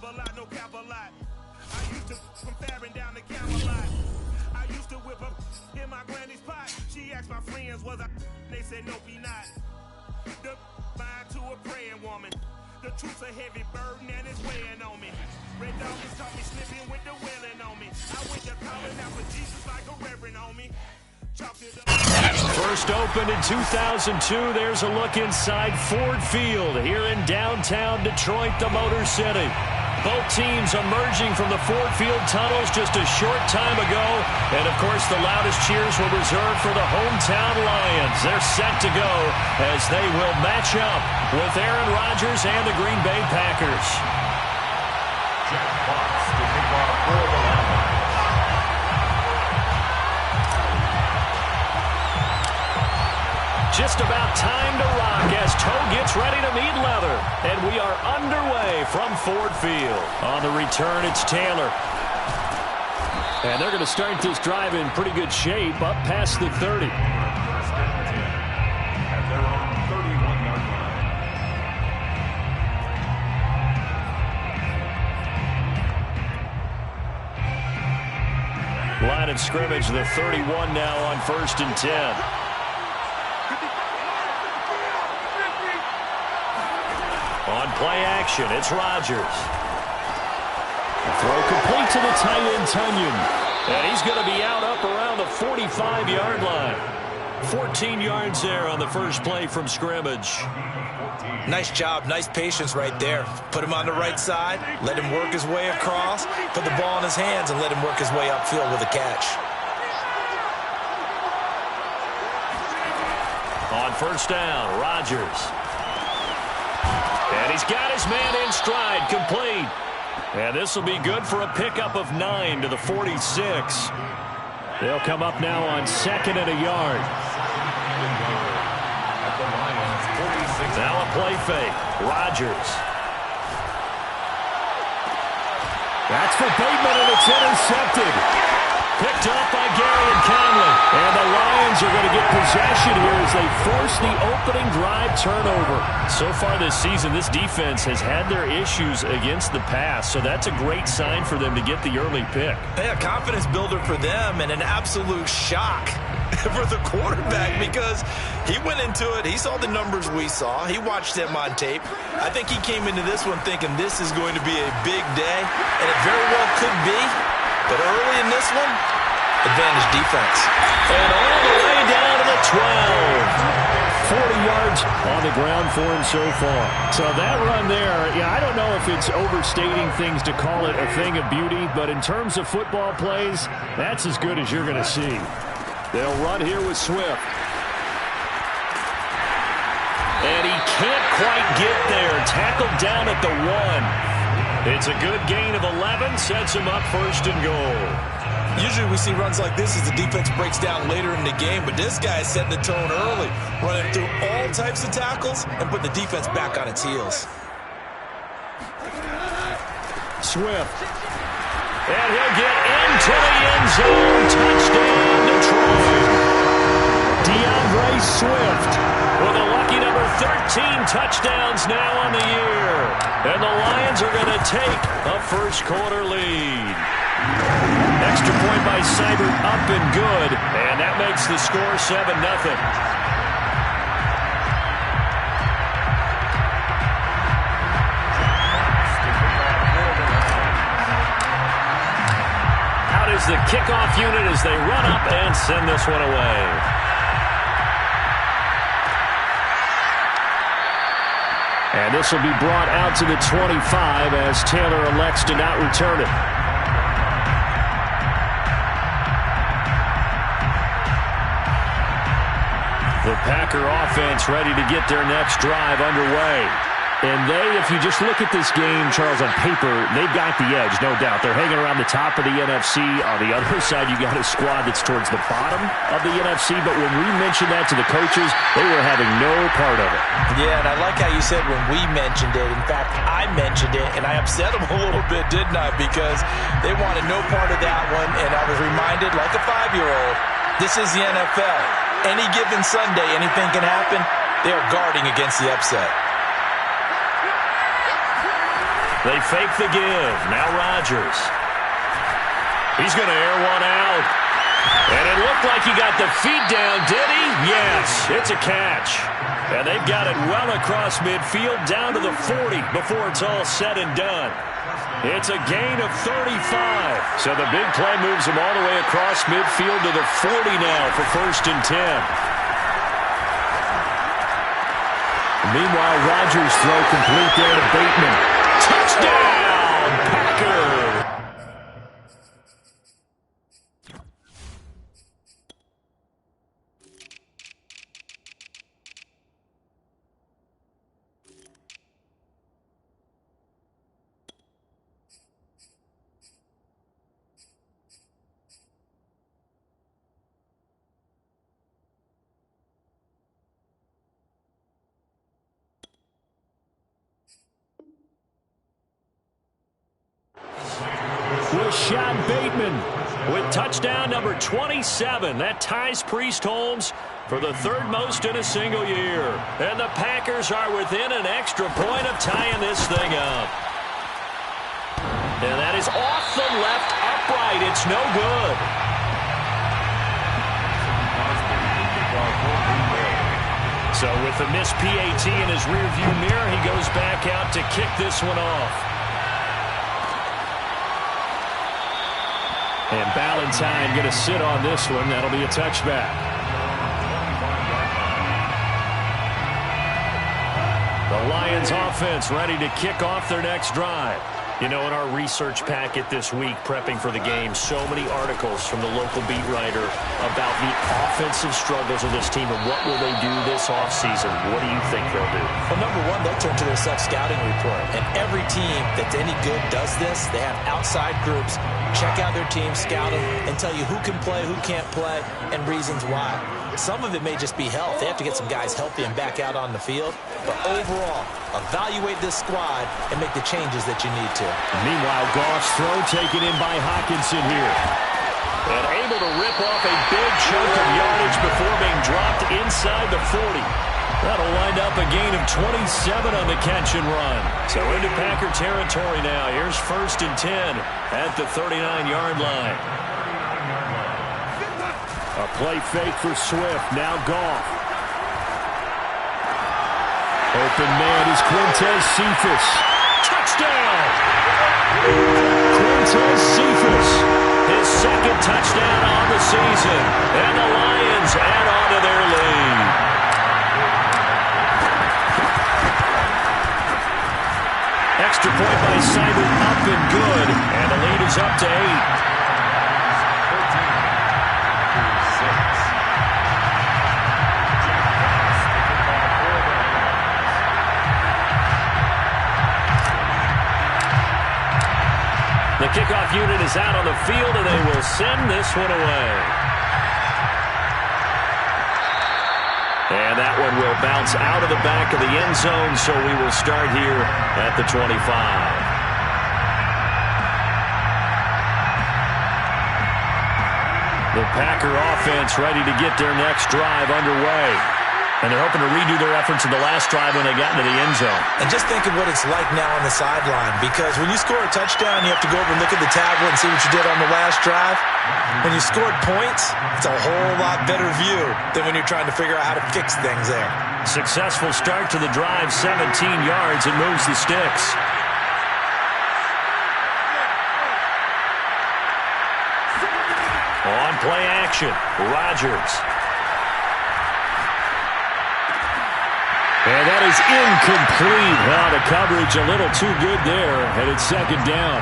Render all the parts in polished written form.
Rap-a-lot, no cap-a-lot. I used to from Farron down to Camelot. I used to whip up in my granny's pot. She asked my friends, was I? They said, nope, he not. The mind to a praying woman. The truth's a heavy burden and it's weighing on me. Red Dog has taught me slipping with the wailing on me. I went to calling out for Jesus like a reverend on me. First opened in 2002. There's a look inside Ford Field here in downtown Detroit, the Motor City. Both teams emerging from the Ford Field tunnels just a short time ago. And, of course, the loudest cheers were reserved for the hometown Lions. They're set to go as they will match up with Aaron Rodgers and the Green Bay Packers. Jack Fox to kick off for the Lions. Just about time to rock as Toe gets ready to meet leather. And we are underway from Ford Field. On the return, it's Taylor. And they're going to start this drive in pretty good shape up past the 30. At their own 31-yard line. Line of scrimmage, the 31 now on 1st and 10. On play action, it's Rodgers. A throw complete to the tight end, Tunyon. And he's going to be out up around the 45-yard line. 14 yards there on the first play from scrimmage. Nice job, nice patience right there. Put him on the right side, let him work his way across, put the ball in his hands, and let him work his way upfield with a catch. On first down, Rodgers. And he's got his man in stride, complete. And this will be good for a pickup of 9 to the 46. They'll come up now on 2nd and a yard. Now a play fake. Rodgers. That's for Bateman, and it's intercepted. Picked up by Garrett Conley. And the Lions are going to get possession here as they force the opening drive turnover. So far this season, this defense has had their issues against the pass, so that's a great sign for them to get the early pick. Yeah, confidence builder for them and an absolute shock for the quarterback because he went into it. He saw the numbers we saw. He watched them on tape. I think he came into this one thinking this is going to be a big day, and it very well could be. But early in this one, advantage defense. And all the way down to the 12. 40 yards on the ground for him so far. So that run there, yeah, I don't know if it's overstating things to call it a thing of beauty, but in terms of football plays, that's as good as you're going to see. They'll run here with Swift. And he can't quite get there. Tackled down at the 1. It's a good gain of 11, sets him up 1st and goal. Usually we see runs like this as the defense breaks down later in the game, but this guy is setting the tone early, running through all types of tackles and putting the defense back on its heels. Swift. And he'll get into the end zone. Touchdown, Detroit. DeAndre Swift with a lucky number 13 touchdowns now on the year. And the Lions are going to take a first-quarter lead. Extra point by Seibert up and good. And that makes the score 7-0. Out is the kickoff unit as they run up and send this one away. And this will be brought out to the 25 as Taylor elects to not return it. The Packer offense ready to get their next drive underway. And they, if you just look at this game, Charles, on paper, they've got the edge, no doubt. They're hanging around the top of the NFC. On the other side, you got a squad that's towards the bottom of the NFC. But when we mentioned that to the coaches, they were having no part of it. Yeah, and I like how you said when we mentioned it. In fact, I mentioned it, and I upset them a little bit, didn't I? Because they wanted no part of that one, and I was reminded, like a 5-year-old, this is the NFL. Any given Sunday, anything can happen. They are guarding against the upset. They fake the give. Now Rodgers. He's going to air one out. And it looked like he got the feet down, did he? Yes, it's a catch. And they've got it well across midfield down to the 40 before it's all said and done. It's a gain of 35. So the big play moves him all the way across midfield to the 40 now for 1st and 10. Meanwhile, Rodgers' throw complete there to Bateman. Touchdown, Packer! Rashad Bateman with touchdown number 27. That ties Priest Holmes for the 3rd most in a single year. And the Packers are within an extra point of tying this thing up. And that is off the left upright. It's no good. So with the missed PAT in his rearview mirror, he goes back out to kick this one off. And Ballantyne going to sit on this one. That'll be a touchback. The Lions offense ready to kick off their next drive. You know, in our research packet this week, prepping for the game, so many articles from the local beat writer about the offensive struggles of this team and what will they do this offseason. What do you think they'll do? Well, number one, they'll turn to their self-scouting report. And every team that's any good does this. They have outside groups, check out their team, scout them, and tell you who can play, who can't play, and reasons why. Some of it may just be health. They have to get some guys healthy and back out on the field. But overall, evaluate this squad and make the changes that you need to. Meanwhile, Goff's throw taken in by Hockenson here. And able to rip off a big chunk of yardage before being dropped inside the 40. That'll wind up a gain of 27 on the catch and run. So into Packer territory now. Here's 1st and 10 at the 39-yard line. A play fake for Swift. Now Goff. Open man is Quintez Cephus. Touchdown! Quintez Cephus. His 2nd touchdown on the season. And the Lions add on to their lead. Extra point by Simon up and good. And the lead is up to 8. The kickoff unit is out on the field, and they will send this one away. And that one will bounce out of the back of the end zone, so we will start here at the 25. The Packer offense ready to get their next drive underway. And they're hoping to redo their efforts in the last drive when they got into the end zone. And just think of what it's like now on the sideline, because when you score a touchdown, you have to go over and look at the tablet and see what you did on the last drive. When you scored points, it's a whole lot better view than when you're trying to figure out how to fix things there. Successful start to the drive, 17 yards, and moves the sticks. On play action, Rodgers. And that is incomplete. Well, the coverage a little too good there, and it's 2nd down.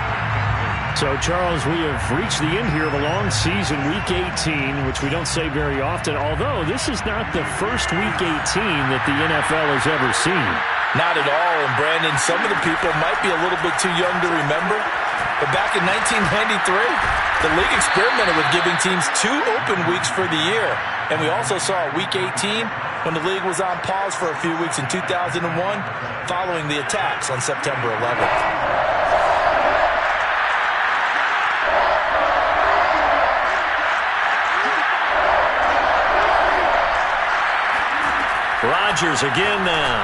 So, Charles, we have reached the end here of a long season, Week 18, which we don't say very often, although this is not the first Week 18 that the NFL has ever seen. Not at all, and Brandon, some of the people might be a little bit too young to remember, but back in 1993, the league experimented with giving teams 2 open weeks for the year, and we also saw Week 18 when the league was on pause for a few weeks in 2001 following the attacks on September 11th. Rodgers again now.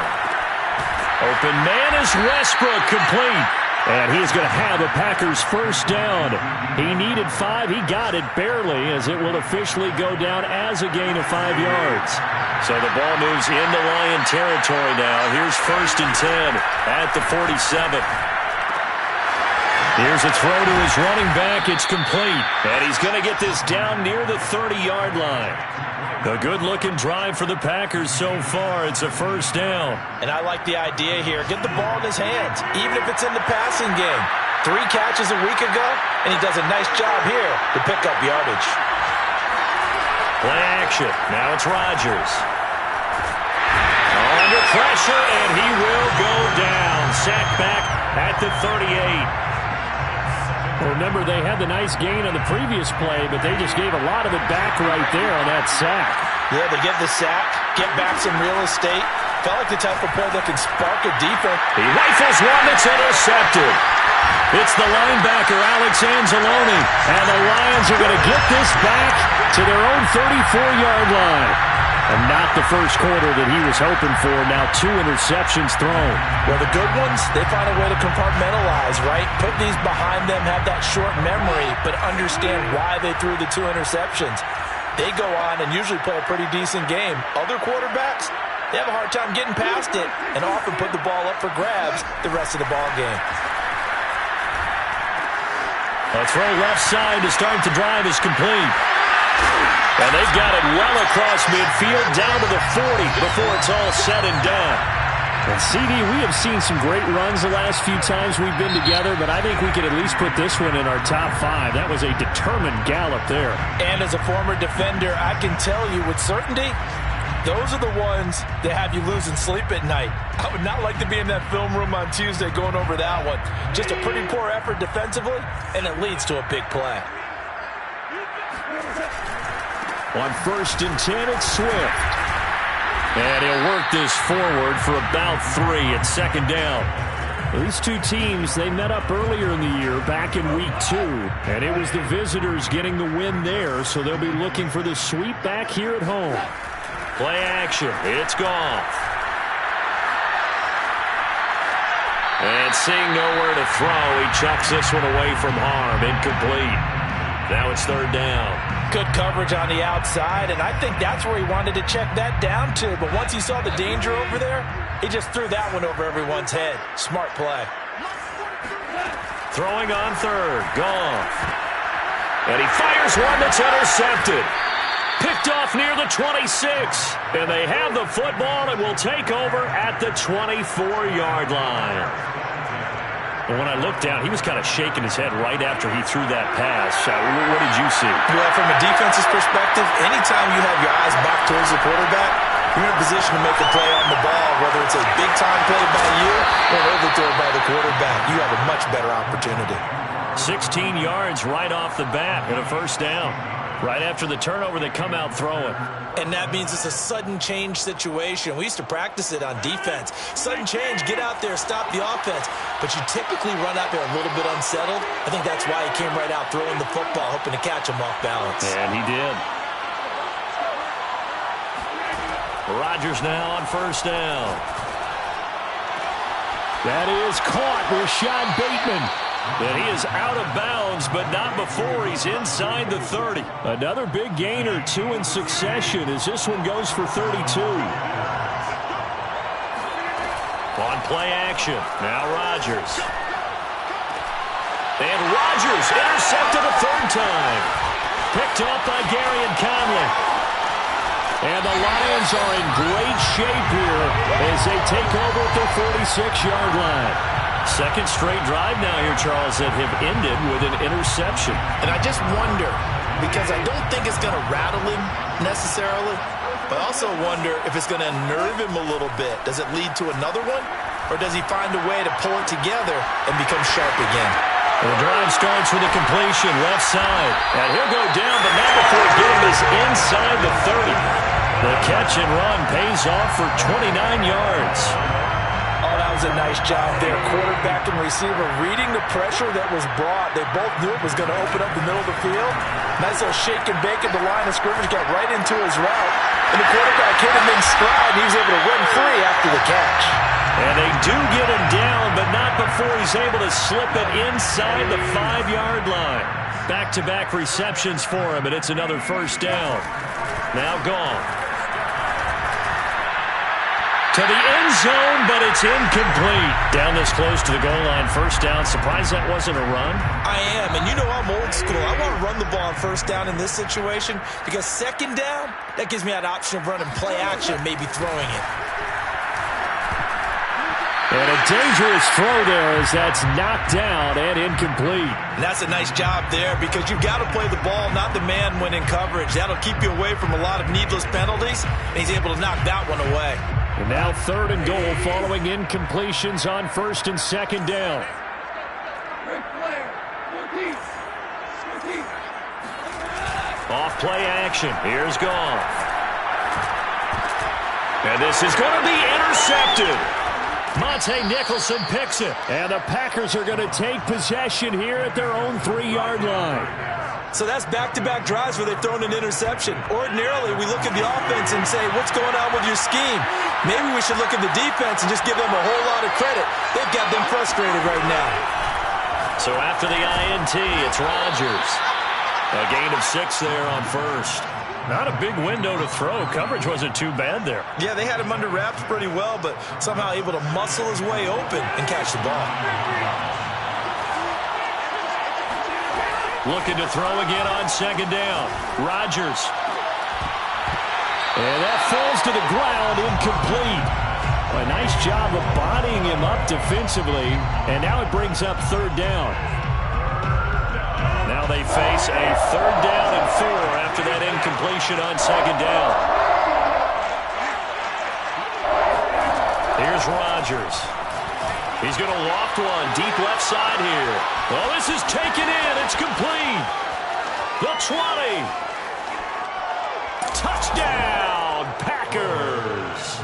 Open man is Westbrook, complete. And he is going to have a Packers first down. He needed 5. He got it barely, as it will officially go down as a gain of 5 yards. So the ball moves into Lion territory now. Here's 1st and 10 at the 47. Here's a throw to his running back. It's complete. And he's going to get this down near the 30-yard line. A good-looking drive for the Packers so far. It's a first down. And I like the idea here. Get the ball in his hands, even if it's in the passing game. 3 catches a week ago, and he does a nice job here to pick up yardage. Play action. Now it's Rodgers. Under pressure, and he will go down. Sacked back at the 38. Remember, they had the nice gain on the previous play, but they just gave a lot of it back right there on that sack. Yeah, they get the sack, get back some real estate. Felt like the type of play that can spark a defense. He rifles one that's intercepted. It's the linebacker, Alex Anzalone, and the Lions are going to get this back to their own 34-yard line. And not the first quarter that he was hoping for. Now 2 interceptions thrown. Well, the good ones, they find a way to compartmentalize, right? Put these behind them, have that short memory, but understand why they threw the 2 interceptions. They go on and usually play a pretty decent game. Other quarterbacks, they have a hard time getting past it and often put the ball up for grabs the rest of the ball game. A throw left side to start the drive is complete. And they've got it well across midfield, down to the 40 before it's all said and done. And CD, we have seen some great runs the last few times we've been together, but I think we could at least put this one in our top 5. That was a determined gallop there. And as a former defender, I can tell you with certainty, those are the ones that have you losing sleep at night. I would not like to be in that film room on Tuesday going over that one. Just a pretty poor effort defensively, and it leads to a big play. On 1st and 10, it's Swift. And he'll work this forward for about 3 at 2nd down. These two teams, they met up earlier in the year, back in week 2. And it was the visitors getting the win there, so they'll be looking for the sweep back here at home. Play action. It's Goff. And seeing nowhere to throw, he chucks this one away from harm. Incomplete. Now it's 3rd down. Good coverage on the outside, and I think that's where he wanted to check that down to. But once he saw the danger over there, he just threw that one over everyone's head. Smart play. Throwing on 3rd. Goff. And he fires one that's intercepted. Picked off near the 26. And they have the football and will take over at the 24-yard line. And when I looked down, he was kind of shaking his head right after he threw that pass. What did you see? Well, from a defense's perspective, anytime you have your eyes back towards the quarterback, you're in a position to make a play on the ball, whether it's a big-time play by you or an overthrow by the quarterback. You have a much better opportunity. 16 yards right off the bat and a first down. Right after the turnover, they come out throwing. And that means it's a sudden change situation. We used to practice it on defense. Sudden change, get out there, stop the offense. But you typically run out there a little bit unsettled. I think that's why he came right out throwing the football, hoping to catch him off balance. And he did. Rodgers now on 1st down. That is caught. Rashad Bateman. And he is out of bounds, but not before he's inside the 30. Another big gain or 2 in succession as this one goes for 32. On play action, now Rodgers. And Rodgers intercepted a 3rd time. Picked up by Garyon Conley. And the Lions are in great shape here as they take over at their 46-yard line. 2nd straight drive now here, Charles, that have ended with an interception. And I just wonder, because I don't think it's going to rattle him necessarily, but I also wonder if it's going to unnerve him a little bit. Does it lead to another one? Or does he find a way to pull it together and become sharp again? The drive starts with a completion left side. And he'll go down, but not before getting this inside the 30. The catch and run pays off for 29 yards. Oh, that was a nice job there. Quarterback and receiver reading the pressure that was brought. They both knew it was going to open up the middle of the field. Nice little shake and bake at the line of scrimmage. Got right into his route. And the quarterback hit him in stride. And he was able to run free after the catch. And they do get him down, but not before he's able to slip it inside the 5-yard line. Back-to-back receptions for him, and it's another first down. Now gone. To the end zone, but it's incomplete. Down this close to the goal line, first down. Surprised that wasn't a run? I am, and you know I'm old school. I want to run the ball on first down in this situation because second down, that gives me that option of running play action, maybe throwing it. And a dangerous throw there as that's knocked down and incomplete. And that's a nice job there because you've got to play the ball, not the man when in coverage. That'll keep you away from a lot of needless penalties, and he's able to knock that one away. And now 3rd and goal following incompletions on 1st and 2nd down. Off play action. Here's Goff. And this is going to be intercepted. Monte Nicholson picks it. And the Packers are going to take possession here at their own 3-yard line. So that's back-to-back drives where they've thrown an interception. Ordinarily, we look at the offense and say, what's going on with your scheme? Maybe we should look at the defense and just give them a whole lot of credit. They've got them frustrated right now. So after the INT, it's Rodgers. A gain of 6 there on first. Not a big window to throw. Coverage wasn't too bad there. Yeah, they had him under wraps pretty well, but somehow able to muscle his way open and catch the ball. Looking to throw again on 2nd down. Rodgers. And that falls to the ground, incomplete. A nice job of bodying him up defensively, and now it brings up 3rd down. Now they face a 3rd down and 4 after that incompletion on 2nd down. Here's Rodgers. He's going to loft one deep left side here. Well, this is taken in. It's complete. The 20. Touchdown, Packers.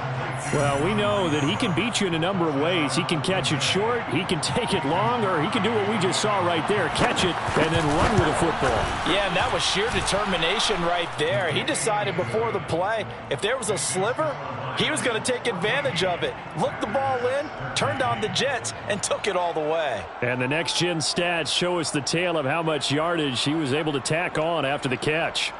Well, we know that he can beat you in a number of ways. He can catch it short, he can take it long, or he can do what we just saw right there, catch it and then run with the football. Yeah, and that was sheer determination right there. He decided before the play, if there was a sliver, he was going to take advantage of it. Looked the ball in, turned on the jets, and took it all the way. And the next-gen stats show us the tale of how much yardage he was able to tack on after the catch.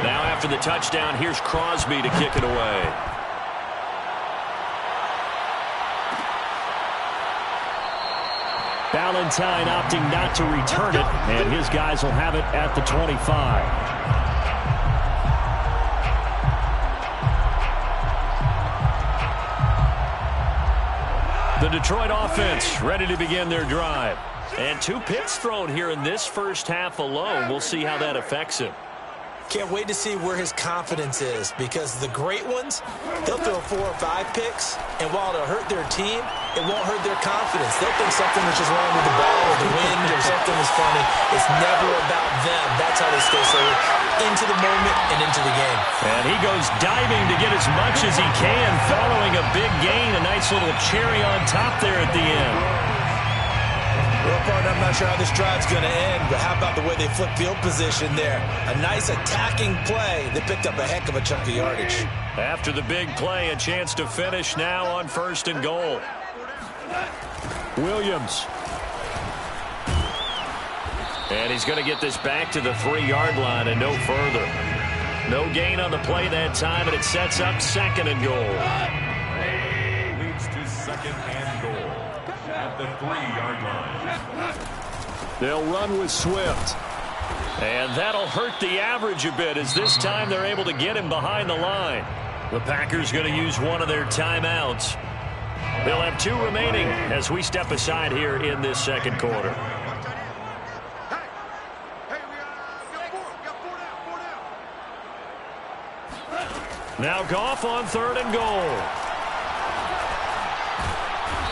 Now after the touchdown, here's Crosby to kick it away. Valentine opting not to return it, and his guys will have it at the 25. The Detroit offense ready to begin their drive. And 2 picks thrown here in this first half alone. We'll see how that affects him. Can't wait to see where his confidence is, because the great ones, they'll throw 4 or 5 picks, and while it'll hurt their team, it won't hurt their confidence. They'll think something is just wrong with the ball or the wind or something is funny. It's never about them. That's how they stay so into the moment and into the game. And he goes diving to get as much as he can, following a big gain, a nice little cherry on top there at the end. Well, partner, I'm not sure how this drive's going to end, but how about the way they flip field position there? A nice attacking play that picked up a heck of a chunk of yardage. After the big play, a chance to finish now on 1st and goal. Williams. And he's going to get this back to the 3-yard line and no further. No gain on the play that time, and it sets up 2nd and goal. Leads to 2nd and goal at the 3-yard line. They'll run with Swift. And that'll hurt the average a bit, as this time they're able to get him behind the line. The Packers going to use one of their timeouts. They'll have 2 remaining as we step aside here in this 2nd quarter. Now Goff on 3rd and goal.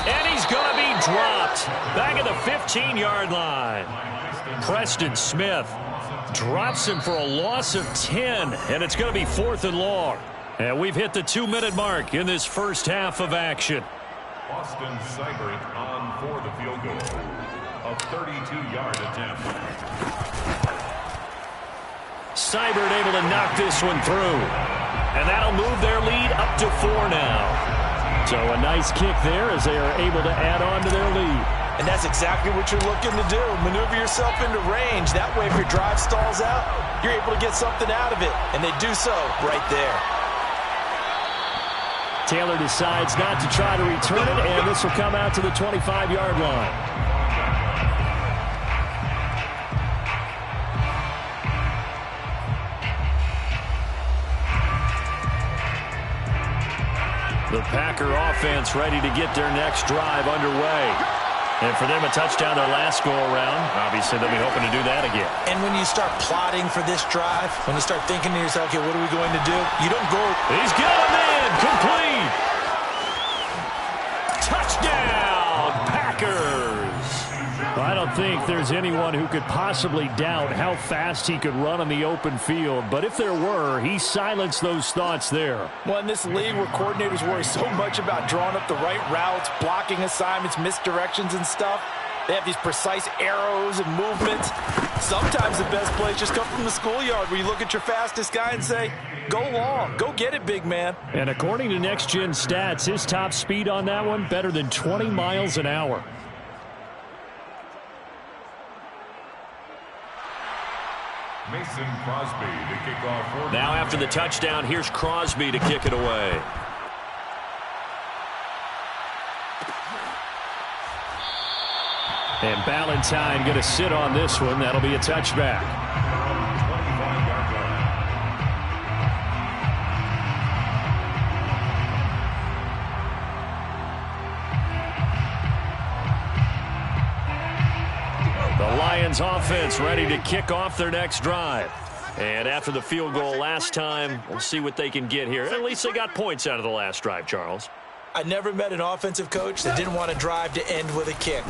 And he's going to be dropped back at the 15-yard line. Preston Smith drops him for a loss of 10, and it's going to be 4th and long. And we've hit the 2-minute mark in this first half of action. Austin Seibert on for the field goal. A 32-yard attempt. Seibert able to knock this one through. And that'll move their lead up to 4 now. So a nice kick there as they are able to add on to their lead. And that's exactly what you're looking to do. Maneuver yourself into range. That way, if your drive stalls out, you're able to get something out of it. And they do so right there. Taylor decides not to try to return it, and this will come out to the 25-yard line. The Packer offense ready to get their next drive underway. And for them, a touchdown their last go-around. Obviously, they'll be hoping to do that again. And when you start plotting for this drive, when you start thinking to yourself, okay, what are we going to do? You don't go. He's got a man. Complete. Touchdown, Packers. I don't think there's anyone who could possibly doubt how fast he could run on the open field. But if there were, he silenced those thoughts there. Well, in this league where coordinators worry so much about drawing up the right routes, blocking assignments, misdirections and stuff, they have these precise arrows and movements. Sometimes the best plays just come from the schoolyard where you look at your fastest guy and say, go long, go get it, big man. And according to Next Gen Stats, his top speed on that one, better than 20 miles an hour. Mason Crosby to kick off. Now after the touchdown, here's Crosby to kick it away. And Ballantyne going to sit on this one. That'll be a touchback. The Lions offense ready to kick off their next drive. And after the field goal last time, we'll see what they can get here. At least they got points out of the last drive, Charles. I never met an offensive coach that didn't want to drive to end with a kick.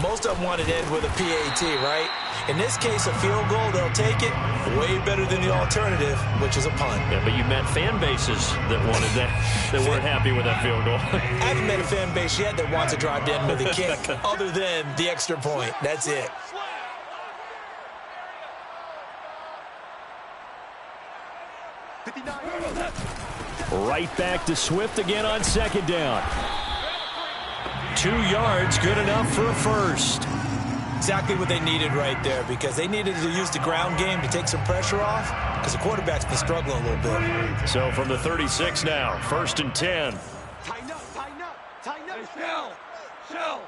Most of them wanted to end with a PAT, right? In this case, a field goal, they'll take it. Way better than the alternative, which is a punt. Yeah, but you met fan bases that wanted that, that weren't happy with that field goal. I haven't met a fan base yet that wants to drive to end with a kick other than the extra point. That's it. Right back to Swift again on second down. 2 yards, good enough for a first. Exactly what they needed right there, because they needed to use the ground game to take some pressure off, because the quarterback's been struggling a little bit. So from the 36 now, 1st and 10. Tighten up, tighten up, tighten up. Shell.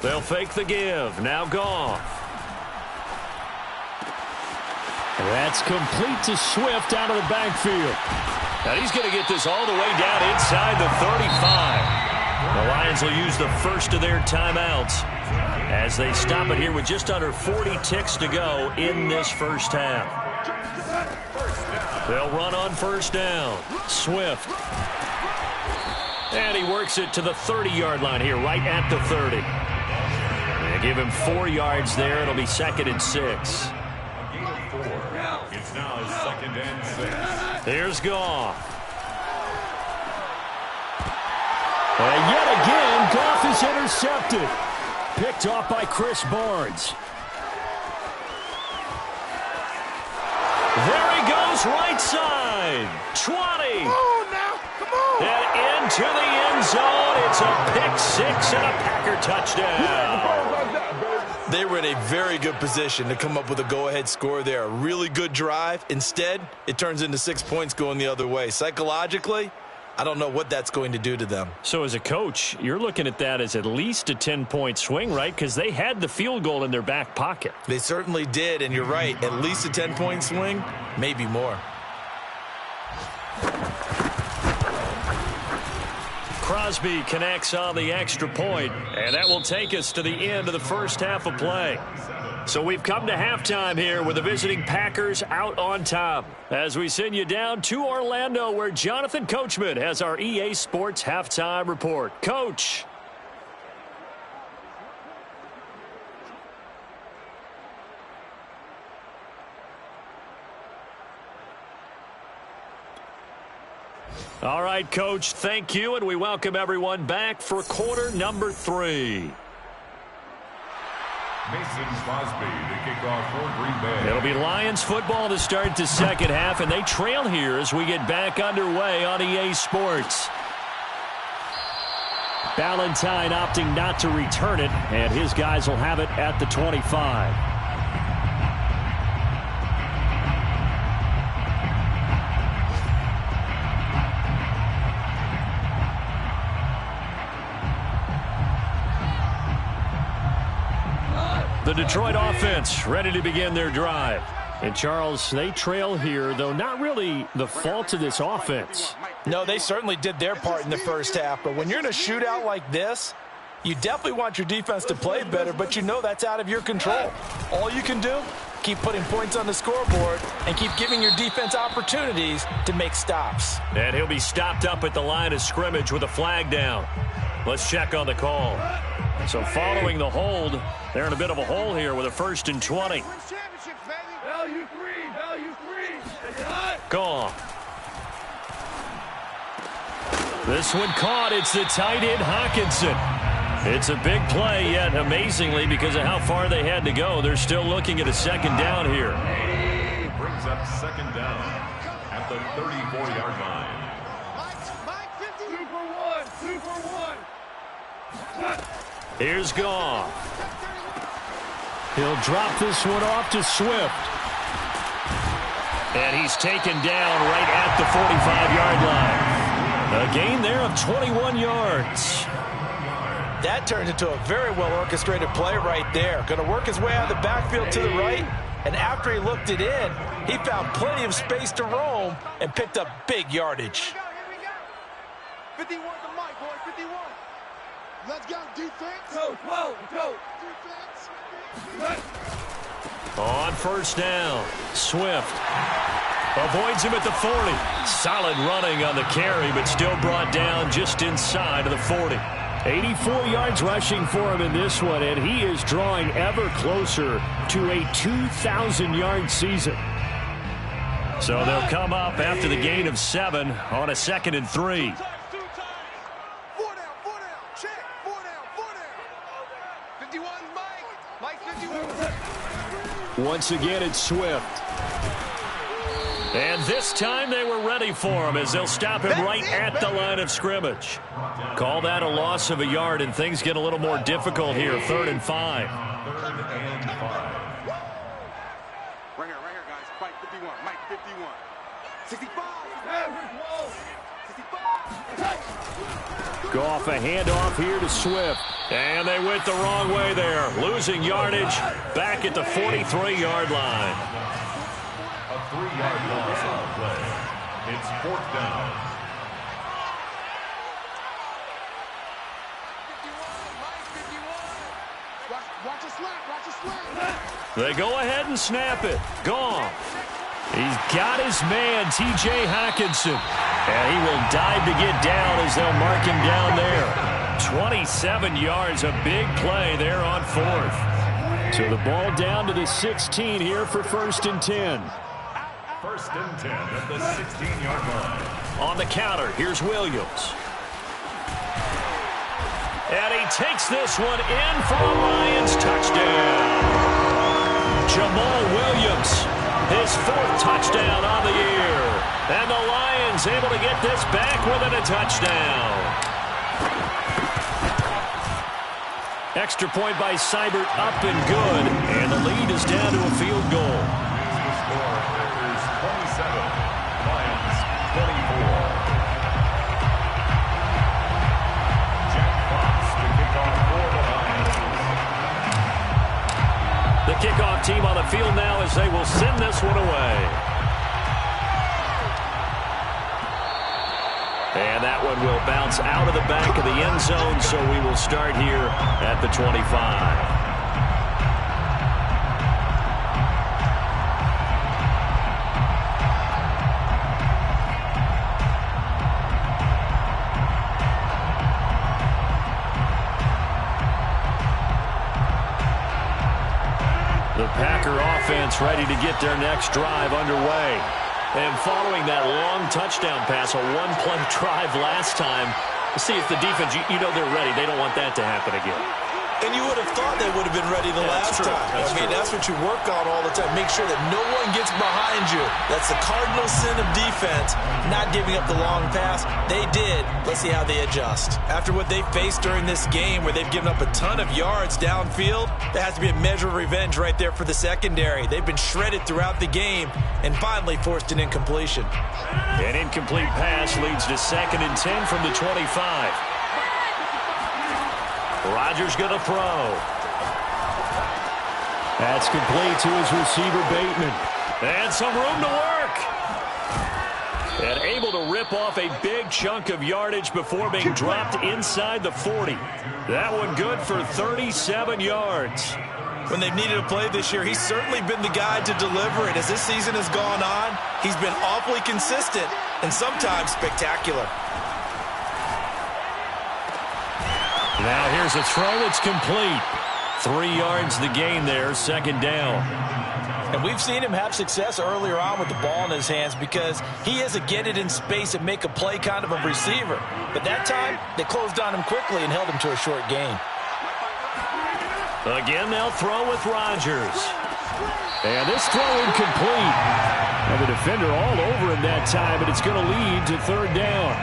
They'll fake the give. Now Goff. That's complete to Swift out of the backfield. Now he's going to get this all the way down inside the 35. The Lions will use the first of their timeouts as they stop it here with just under 40 ticks to go in this first half. They'll run on first down. Swift. And he works it to the 30-yard line here, right at the 30. They give him 4 yards there. It'll be 2nd and 6. It's now 2nd and 6. Here's Goff. And yet again, Goff is intercepted. Picked off by Chris Barnes. There he goes, right side. 20. Oh, now, come on. And into the end zone. It's a pick-6 and a Packer touchdown. They were in a very good position to come up with a go-ahead score there. A really good drive. Instead, it turns into 6 points going the other way. Psychologically, I don't know what that's going to do to them. So as a coach, you're looking at that as at least a 10-point swing, right? Because they had the field goal in their back pocket. They certainly did, and you're right. At least a 10-point swing, maybe more. Crosby connects on the extra point, and that will take us to the end of the first half of play. So we've come to halftime here with the visiting Packers out on top as we send you down to Orlando where Jonathan Coachman has our EA Sports halftime report. Coach. All right, Coach, thank you, and we welcome everyone back for quarter number 3. Mason Crosby to kick off for Green Bay. It'll be Lions football to start the second half, and they trail here as we get back underway on EA Sports. Ballantyne opting not to return it, and his guys will have it at the 25. The Detroit offense ready to begin their drive. And, Charles, they trail here, though not really the fault of this offense. No, they certainly did their part in the first half. But when you're in a shootout like this, you definitely want your defense to play better, but you know that's out of your control. All you can do, keep putting points on the scoreboard and keep giving your defense opportunities to make stops. And he'll be stopped up at the line of scrimmage with a flag down. Let's check on the call. So following the hold, they're in a bit of a hole here with a 1st and 20. Value three. Gone. This one caught. It's the tight end, Hockenson. It's a big play, yet amazingly, because of how far they had to go, they're still looking at a second down here. Brings up second down at the 34-yard line. Two for one. Here's Goff. He'll drop this one off to Swift. And he's taken down right at the 45-yard line. A gain there of 21 yards. That turned into a very well-orchestrated play right there. Going to work his way out of the backfield to the right, and after he looked it in, he found plenty of space to roam and picked up big yardage. 51 to Mike, boy, 51. Let's go, defense. Go. Defense. On first down, Swift avoids him at the 40. Solid running on the carry, but still brought down just inside of the 40. 84 yards rushing for him in this one, and he is drawing ever closer to a 2,000-yard season. So they'll come up after the gain of 7 on a 2nd and 3. 4 down. Check. 4 down. 51, Mike 51. Once again, it's Swift. And this time they were ready for him as they'll stop him right at the line of scrimmage. Call that a loss of a yard, and things get a little more difficult here. 3rd and 5. 3rd and 5. Right here, guys. Mike 51. 65. 65. Goff a handoff here to Swift. And they went the wrong way there. Losing yardage back at the 43-yard line. A 3-yard loss on the play. It's 4th down. 51. Watch a slap. They go ahead and snap it. Goff. He's got his man, T.J. Hockenson. And he will dive to get down as they'll mark him down there. 27 yards, a big play there on 4th. So the ball down to the 16 here for 1st and 10. 1st and 10 at the 16-yard line. On the counter, here's Williams. And he takes this one in for a Lions touchdown. Jamal Williams, his 4th touchdown on the year. And the Lions able to get this back within a touchdown. Extra point by Seibert, up and good. And the lead is down to a field goal. The score, Packers 27, Lions 24. Jack Fox to kick off for the Lions. The kickoff team on the field now as they will send this one away. And that one will bounce out of the back of the end zone, so we will start here at the 25. The Packer offense ready to get their next drive underway. And following that long touchdown pass, a one-play drive last time, see if the defense, you know they're ready. They don't want that to happen again. And you would have thought they would have been ready the last time. That's what you work on all the time. Make sure that no one gets behind you. That's the cardinal sin of defense, not giving up the long pass. They did. Let's see how they adjust. After what they faced during this game where they've given up a ton of yards downfield, there has to be a measure of revenge right there for the secondary. They've been shredded throughout the game and finally forced an incompletion. An incomplete pass leads to 2nd and 10 from the 25. Rodgers going to throw. That's complete to his receiver, Bateman. And some room to work. And able to rip off a big chunk of yardage before being dropped inside the 40. That one good for 37 yards. When they've needed a play this year, he's certainly been the guy to deliver it. As this season has gone on, he's been awfully consistent and sometimes spectacular. Now here's a throw. It's complete. 3 yards the gain there, 2nd down. And we've seen him have success earlier on with the ball in his hands because he is a get it in space and make a play kind of a receiver. But that time, they closed on him quickly and held him to a short gain. Again, they'll throw with Rodgers. And this throw incomplete. And the defender all over him that time, but it's going to lead to 3rd down.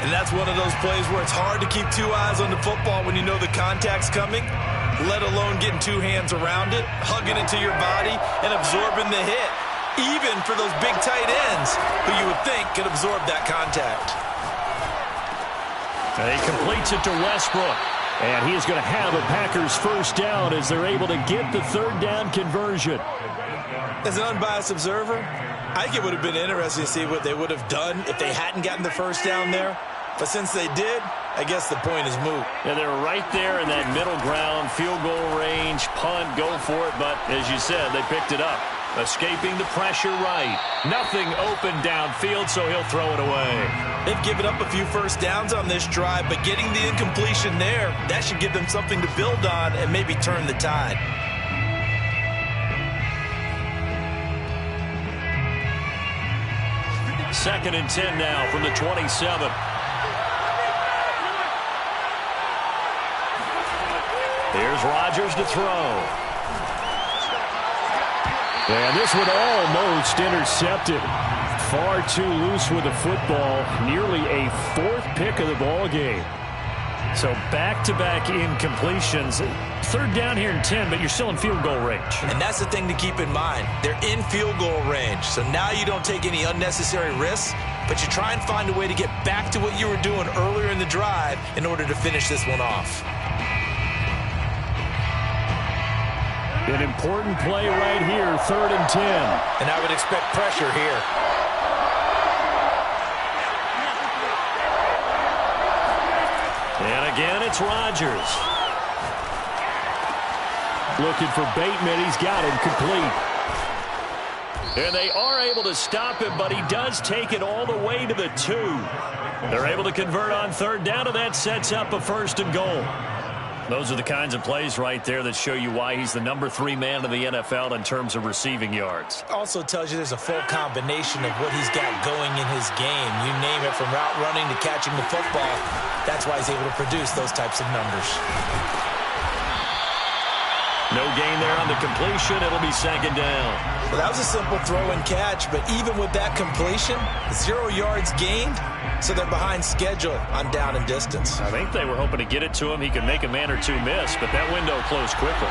And that's one of those plays where it's hard to keep 2 eyes on the football when you know the contact's coming, let alone getting 2 hands around it, hugging it to your body, and absorbing the hit, even for those big tight ends who you would think could absorb that contact. And he completes it to Westbrook. And he is going to have a Packers 1st down as they're able to get the 3rd down conversion. As an unbiased observer, I think it would have been interesting to see what they would have done if they hadn't gotten the 1st down there. But since they did, I guess the point is moot. And they're right there in that middle ground, field goal range, punt, go for it. But as you said, they picked it up. Escaping the pressure right. Nothing open downfield, so he'll throw it away. They've given up a few 1st downs on this drive, but getting the incompletion there, that should give them something to build on and maybe turn the tide. Second and 10 now from the 27. Here's Rodgers to throw. And this one almost intercepted. Far too loose with the football. Nearly a 4th pick of the ball game. So back-to-back incompletions. 3rd down here in 10, but you're still in field goal range. And that's the thing to keep in mind. They're in field goal range. So now you don't take any unnecessary risks, but you try and find a way to get back to what you were doing earlier in the drive in order to finish this one off. An important play right here, 3rd and 10. And I would expect pressure here. And again, it's Rodgers. Looking for Bateman. He's got him complete. And they are able to stop him, but he does take it all the way to the 2. They're able to convert on 3rd down, and that sets up a 1st and goal. Those are the kinds of plays right there that show you why he's the number 3 man in the NFL in terms of receiving yards. Also tells you there's a full combination of what he's got going in his game. You name it, from route running to catching the football. That's why he's able to produce those types of numbers. No gain there on the completion. It'll be 2nd down. Well, that was a simple throw and catch, but even with that completion, 0 yards gained, so they're behind schedule on down and distance. I think they were hoping to get it to him. He could make a man or 2 miss, but that window closed quickly.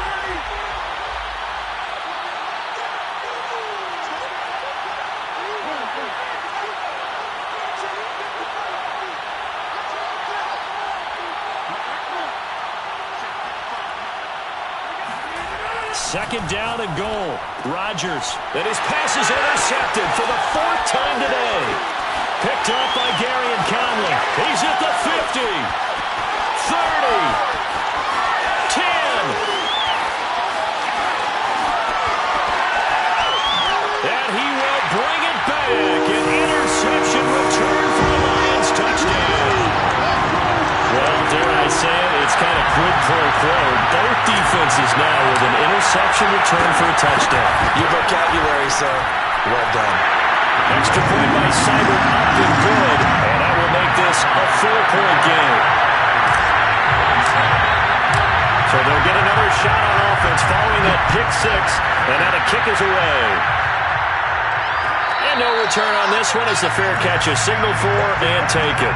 Second down and goal. Rodgers, and his pass is intercepted for the 4th time today. Picked up by Gary and Conley. He's at the 50, 30, 10. And he will bring it back. An interception return for the Lions. Touchdown. Well, dare I say it, it's kind of quid pro quo. Both defenses now with an interception return for a touchdown. Your vocabulary, sir. Well done. Extra point by Seibert up and good. And that will make this a 4-point game. So they'll get another shot on offense following that pick six, and now the kick is away. And no return on this one as the fair catch is signaled for and taken.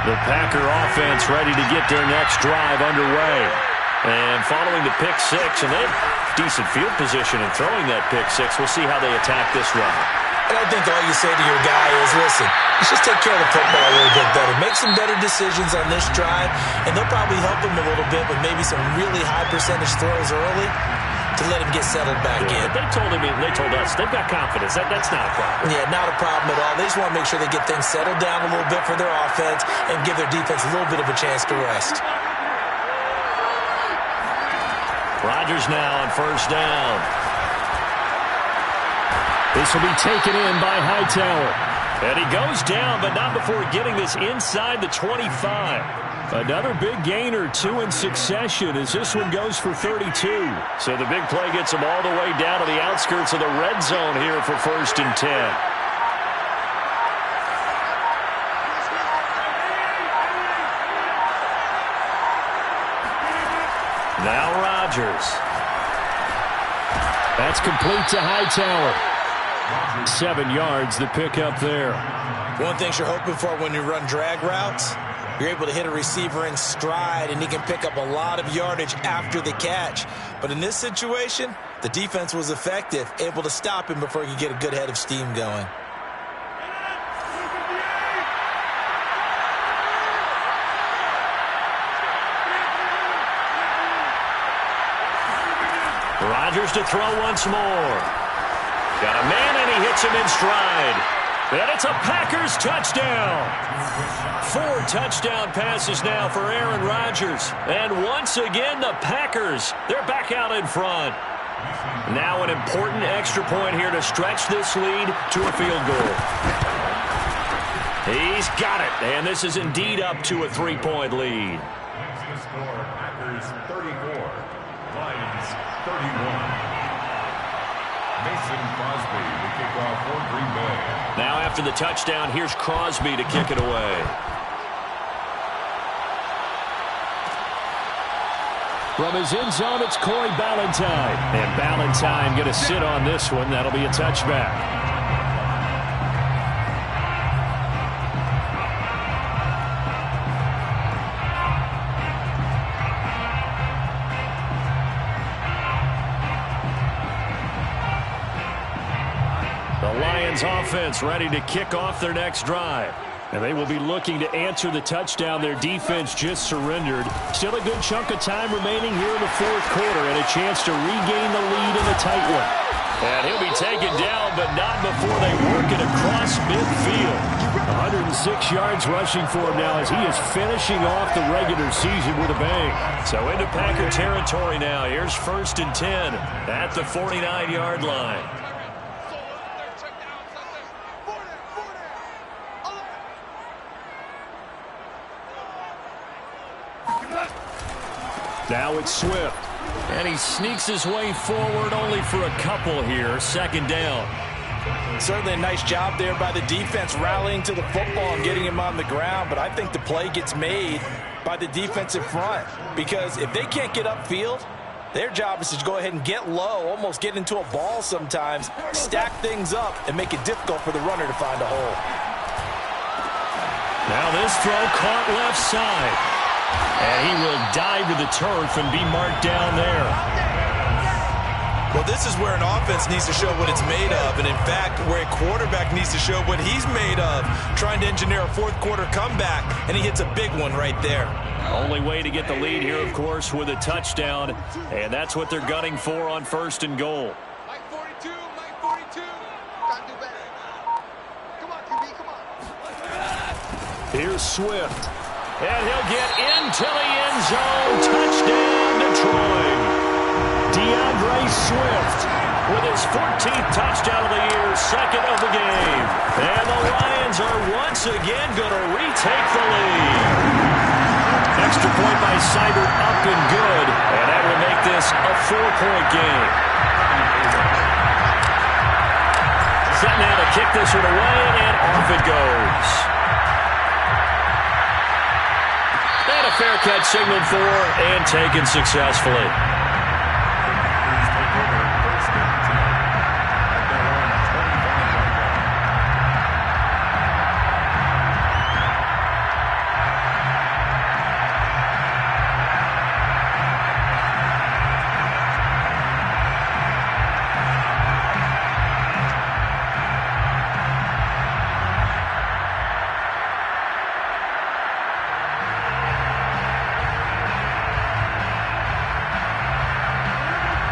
The Packer offense ready to get their next drive underway. And following the pick six, and they have decent field position in throwing that pick six. We'll see how they attack this run. And I think all you say to your guy is, listen, let's just take care of the football a little bit better. Make some better decisions on this drive, and they'll probably help him a little bit with maybe some really high percentage throws early to let him get settled back in. They told us they've got confidence. That's not a problem. Yeah, not a problem at all. They just want to make sure they get things settled down a little bit for their offense and give their defense a little bit of a chance to rest. Rodgers now on first down. This will be taken in by Hightower. And he goes down, but not before getting this inside the 25. Another big gain or two in succession as this one goes for 32. So the big play gets him all the way down to the outskirts of the red zone here for 1st and 10. Now Rodgers. That's complete to Hightower. 7 yards the pickup there. One thing you're hoping for when you run drag routes, you're able to hit a receiver in stride, and he can pick up a lot of yardage after the catch. But in this situation, the defense was effective, able to stop him before he could get a good head of steam going. Rodgers to throw once more. Got a man, and he hits him in stride. And it's a Packers touchdown. 4 touchdown passes now for Aaron Rodgers. And once again, the Packers, they're back out in front. Now an important extra point here to stretch this lead to a field goal. He's got it, and this is indeed up to a 3-point lead. That's the score. Packers 34, Lions 31. Mason Crosby to kick off for Green Bay. Now after the touchdown, here's Crosby to kick it away. From his end zone, it's Corey Ballantyne. And Ballantyne going to sit on this one. That'll be a touchback. The Lions offense ready to kick off their next drive. And they will be looking to answer the touchdown their defense just surrendered. Still a good chunk of time remaining here in the 4th quarter and a chance to regain the lead in a tight one. And he'll be taken down, but not before they work it across midfield. 106 yards rushing for him now as he is finishing off the regular season with a bang. So into Packer territory now. Here's 1st and 10 at the 49-yard line. Now it's Swift. And he sneaks his way forward only for a couple here. 2nd down. Certainly a nice job there by the defense rallying to the football and getting him on the ground. But I think the play gets made by the defensive front. Because if they can't get upfield, their job is to go ahead and get low, almost get into a ball sometimes, stack things up, and make it difficult for the runner to find a hole. Now this throw caught left side. And he will dive to the turf and be marked down there. Well, this is where an offense needs to show what it's made of. And, in fact, where a quarterback needs to show what he's made of, trying to engineer a 4th quarter comeback, and he hits a big one right there. Only way to get the lead here, of course, with a touchdown. And that's what they're gunning for on 1st and goal. Mike 42, Mike 42. Gotta do better. Come on, QB, come on. Here's Swift. And he'll get into the end zone. Touchdown, Detroit. DeAndre Swift with his 14th touchdown of the year, 2nd of the game. And the Lions are once again going to retake the lead. Extra point by Seibert up and good. And that will make this a 4-point game. now to kick this one away, and off it goes. And a fair catch signaled for and taken successfully.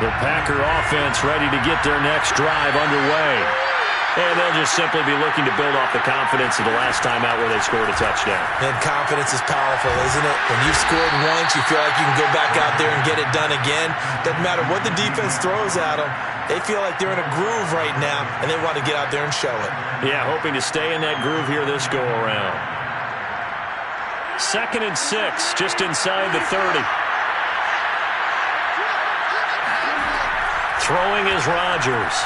The Packer offense ready to get their next drive underway. And they'll just simply be looking to build off the confidence of the last time out where they scored a touchdown. And confidence is powerful, isn't it? When you've scored once, you feel like you can go back out there and get it done again. Doesn't matter what the defense throws at them. They feel like they're in a groove right now, and they want to get out there and show it. Yeah, hoping to stay in that groove here this go-around. 2nd and 6, just inside the 30. Throwing is Rodgers.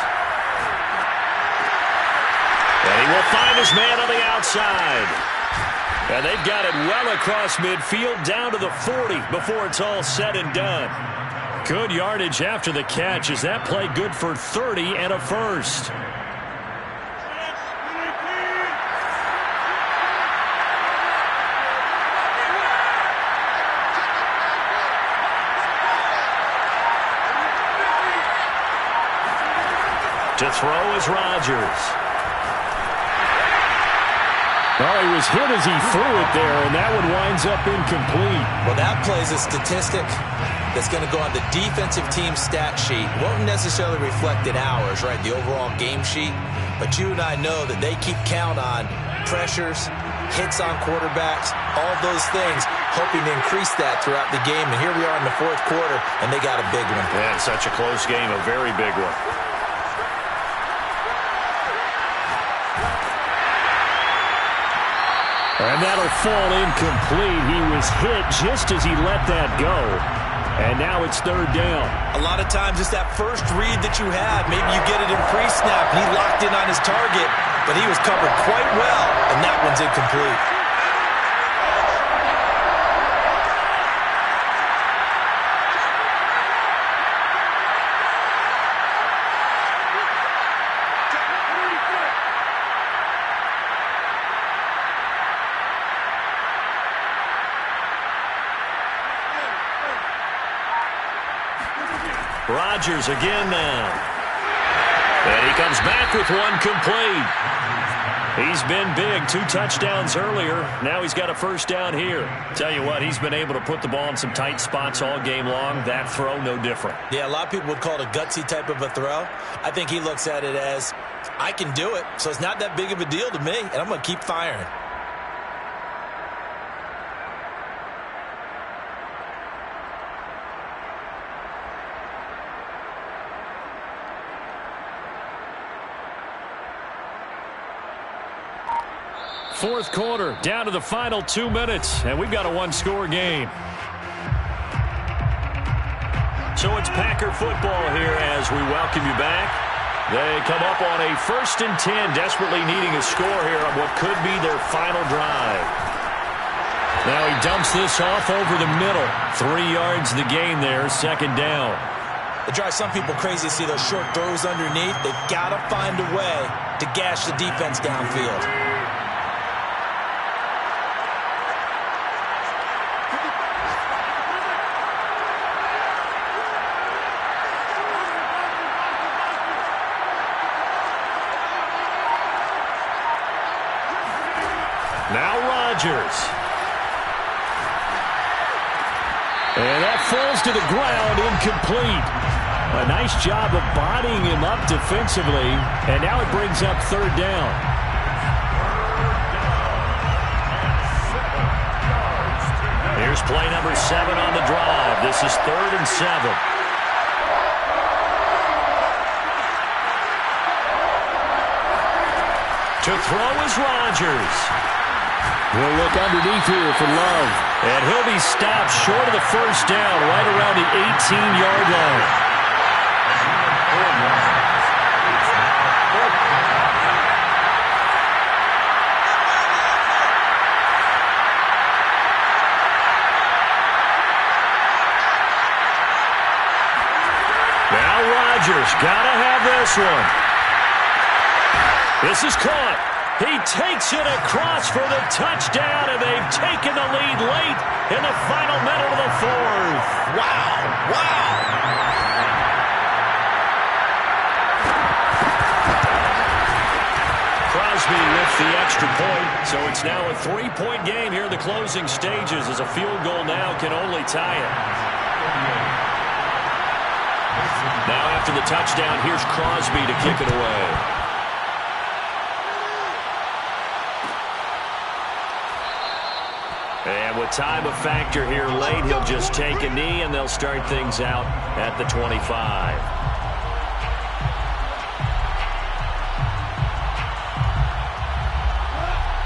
And he will find his man on the outside. And they've got it well across midfield down to the 40 before it's all said and done. Good yardage after the catch. Is that play good for 30 and a first? To throw is Rodgers. Well, he was hit as he threw it there, and that one winds up incomplete. Well, that plays a statistic that's going to go on the defensive team stat sheet. Won't necessarily reflect in ours, right, the overall game sheet. But you and I know that they keep count on pressures, hits on quarterbacks, all those things, hoping to increase that throughout the game. And here we are in the 4th quarter, and they got a big one. Yeah, it's such a close game, a very big one. And that'll fall incomplete. He was hit just as he let that go. And now it's 3rd down. A lot of times it's that first read that you have. Maybe you get it in pre-snap, and he locked in on his target, but he was covered quite well, and that one's incomplete. Rodgers again now. And he comes back with one complete. He's been big. 2 touchdowns earlier. Now he's got a first down here. Tell you what, he's been able to put the ball in some tight spots all game long. That throw, no different. Yeah, a lot of people would call it a gutsy type of a throw. I think he looks at it as, I can do it, so it's not that big of a deal to me, and I'm going to keep firing. Fourth quarter, down to the final 2 minutes, and we've got a one-score game. So it's Packer football here as we welcome you back. They come up on a 1st and 10, desperately needing a score here on what could be their final drive. Now he dumps this off over the middle. 3 yards the gain there, 2nd down. It drives some people crazy to see those short throws underneath. They've got to find a way to gash the defense downfield. Now Rodgers. And that falls to the ground, incomplete. A nice job of bodying him up defensively. And now it brings up 3rd down. Here's play number 7 on the drive. This is 3rd and 7. To throw is Rodgers. We'll look underneath here for Love. And he'll be stopped short of the first down, right around the 18-yard line. Chargers got to have this one. This is caught. He takes it across for the touchdown, and they've taken the lead late in the final minute of the fourth. Wow. Wow. Crosby with the extra point, so it's now a 3-point game here in the closing stages as a field goal now can only tie it. Now after the touchdown, here's Crosby to kick it away. And with time a factor here late, he'll just take a knee, and they'll start things out at the 25.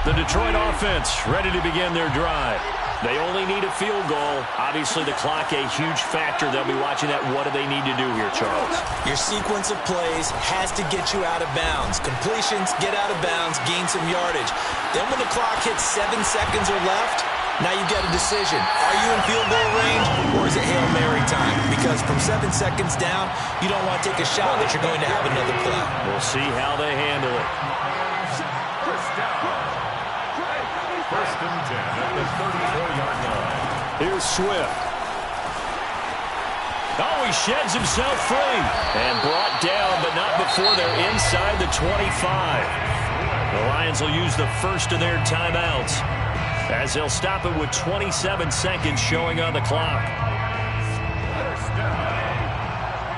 The Detroit offense ready to begin their drive. They only need a field goal. Obviously, the clock a huge factor. They'll be watching that. What do they need to do here, Charles? Your sequence of plays has to get you out of bounds. Completions, get out of bounds, gain some yardage. Then when the clock hits 7 seconds or left, now you get a decision. Are you in field goal range, or is it Hail Mary time? Because from 7 seconds down, you don't want to take a shot that you're going to have another play. We'll see how they handle it. First and 10 at the 34-yard line. Here's Swift. Oh, he sheds himself free. And brought down, but not before they're inside the 25. The Lions will use the first of their timeouts, as they'll stop it with 27 seconds showing on the clock.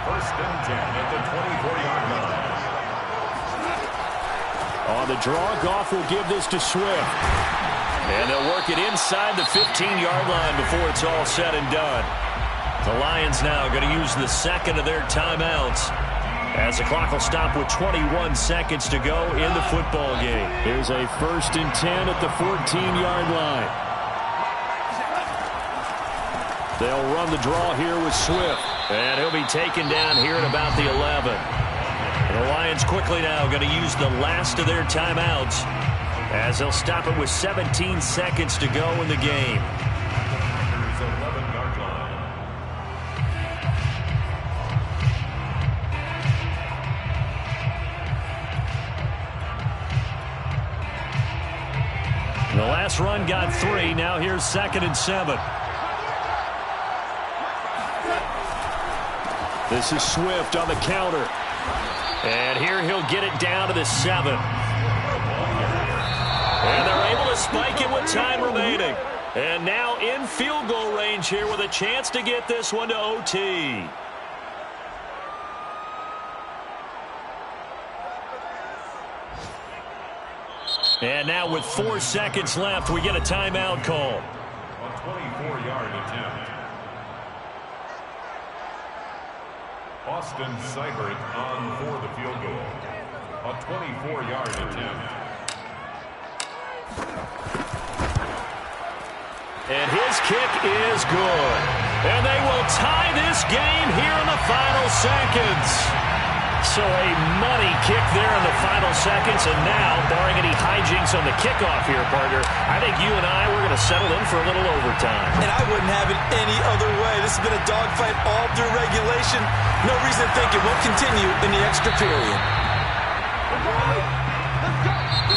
First and 10 at the 24-yard line. On the draw, Goff will give this to Swift. And they'll work it inside the 15-yard line before it's all said and done. The Lions now going to use the second of their timeouts, as the clock will stop with 21 seconds to go in the football game. Here's a first and 10 at the 14-yard line. They'll run the draw here with Swift, and he'll be taken down here at about the 11. And the Lions quickly now going to use the last of their timeouts, as they'll stop it with 17 seconds to go in the game. Packers 11-yard line. The last run got 3. Now here's 2nd and 7. This is Swift on the counter. And here he'll get it down to the 7. And they're able to spike it with time remaining. And now in field goal range here with a chance to get this one to OT. And now with 4 seconds left, we get a timeout call. A 24-yard attempt. Austin Seibert on for the field goal. A 24-yard attempt. And his kick is good. And they will tie this game here in the final seconds. So a money kick there in the final seconds. And now, barring any hijinks on the kickoff here, partner, I think you and I, we're going to settle in for a little overtime. And I wouldn't have it any other way. This has been a dogfight all through regulation. No reason to think it won't continue in the extra period.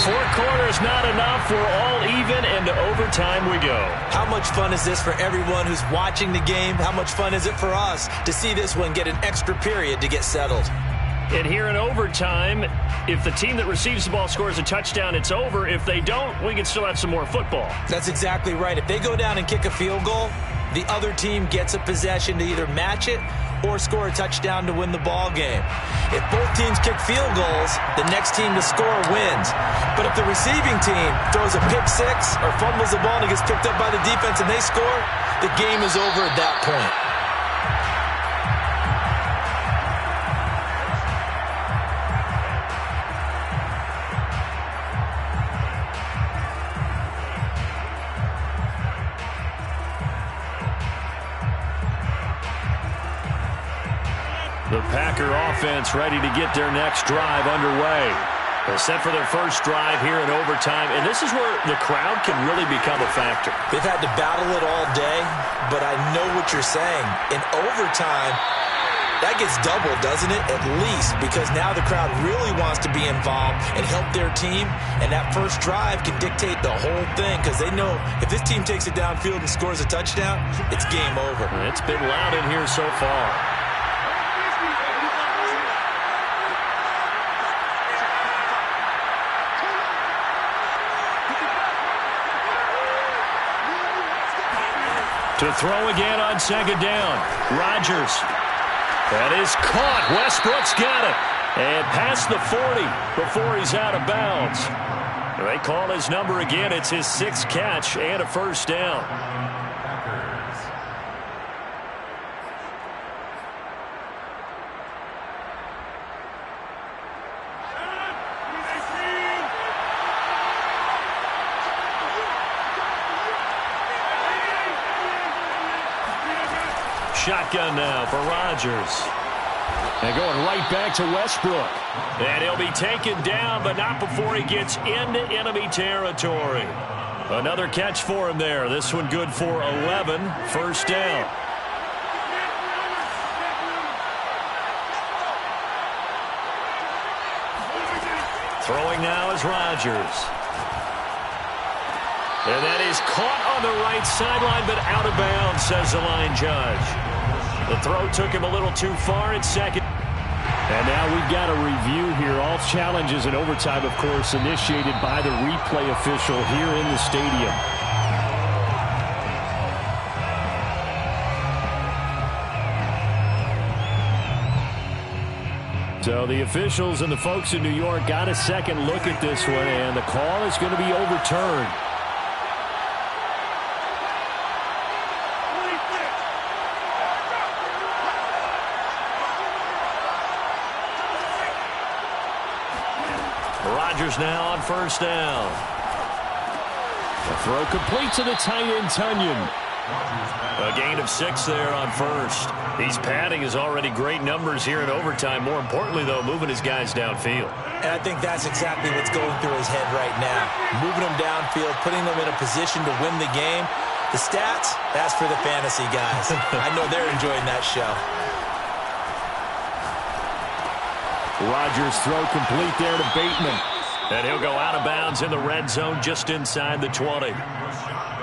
4 quarters not enough. We're all even, and to overtime we go. How much fun is this for everyone who's watching the game? How much fun is it for us to see this one get an extra period to get settled? And here in overtime, if the team that receives the ball scores a touchdown, it's over. If they don't, we can still have some more football. That's exactly right. If they go down and kick a field goal, the other team gets a possession to either match it or score a touchdown to win the ball game. If both teams kick field goals, the next team to score wins. But if the receiving team throws a pick six or fumbles the ball and it gets picked up by the defense and they score, the game is over at that point. The Packer offense ready to get their next drive underway. They're set for their first drive here in overtime, and this is where the crowd can really become a factor. They've had to battle it all day, but I know what you're saying. In overtime, That gets doubled, doesn't it? At least, because now the crowd really wants to be involved and help their team, and that first drive can dictate the whole thing because they know if this team takes it downfield and scores a touchdown, it's game over. It's been loud in here so far. To throw again on second down. Rodgers. That is caught. Westbrook's got it. And past the 40 before he's out of bounds. They call his number again. It's his 6th catch and a first down. Shotgun now for Rodgers. And going right back to Westbrook. And he'll be taken down, but not before he gets into enemy territory. Another catch for him there. This one good for 11. First down. Throwing now is Rodgers. And that is caught on the right sideline, but out of bounds, says the line judge. The throw took him a little too far at second. And now we've got a review here. All challenges in overtime, of course, initiated by the replay official here in the stadium. So the officials and the folks in New York got a second look at this one, and the call is going to be overturned. Rodgers now on first down. The throw complete to the tight end, Tunyon. A gain of 6 there on first. He's padding his already great numbers here in overtime. More importantly, though, moving his guys downfield. And I think that's exactly what's going through his head right now. Moving them downfield, putting them in a position to win the game. The stats, that's for the fantasy guys. I know they're enjoying that show. Rodgers throw complete there to Bateman. And he'll go out of bounds in the red zone just inside the 20.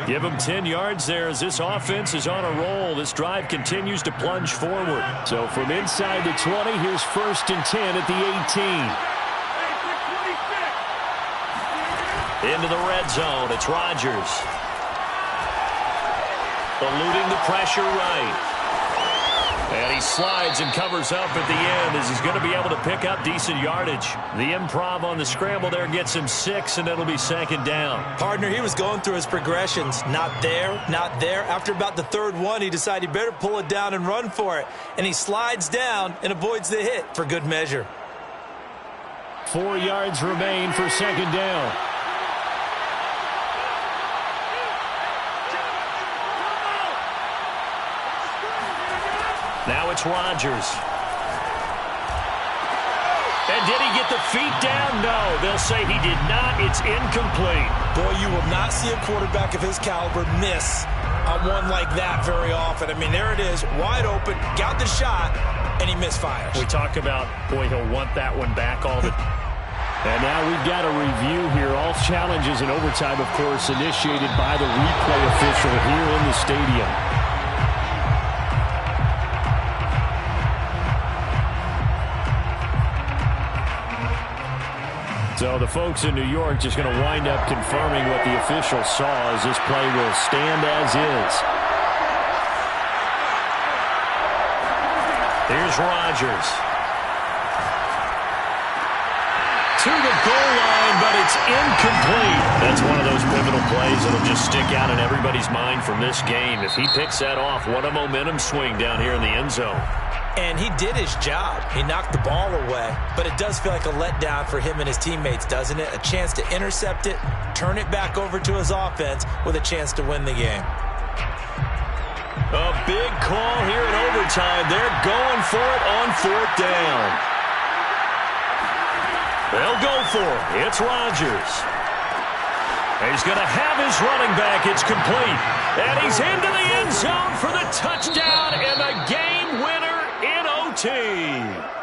Give him 10 yards there as this offense is on a roll. This drive continues to plunge forward. So from inside the 20, here's 1st and 10 at the 18. Into the red zone, it's Rodgers. Eluding the pressure right. And he slides and covers up at the end as he's going to be able to pick up decent yardage. The improv on the scramble there gets him 6, and it'll be 2nd down. Partner, he was going through his progressions. Not there, not there. After about the 3rd one, he decided he better pull it down and run for it. And he slides down and avoids the hit for good measure. 4 yards remain for 2nd down. Now it's Rodgers. And did he get the feet down? No, they'll say he did not. It's incomplete. Boy, you will not see a quarterback of his caliber miss on one like that very often. I mean, there it is, wide open, got the shot, and he misfires. We talk about, boy, he'll want that one back all the And now we've got a review here. All challenges in overtime, of course, initiated by the replay official here in the stadium. So the folks in New York just going to wind up confirming what the official saw as this play will stand as is. Here's Rodgers. To the goal line, but it's incomplete. That's one of those pivotal plays that'll just stick out in everybody's mind from this game. If he picks that off, what a momentum swing down here in the end zone. And he did his job. He knocked the ball away. But it does feel like a letdown for him and his teammates, doesn't it? A chance to intercept it, turn it back over to his offense with a chance to win the game. A big call here in overtime. They're going for it on 4th down. They'll go for it. It's Rodgers. He's going to have his running back. It's complete. And he's into the end zone for the touchdown and the game winner in OT. TNT.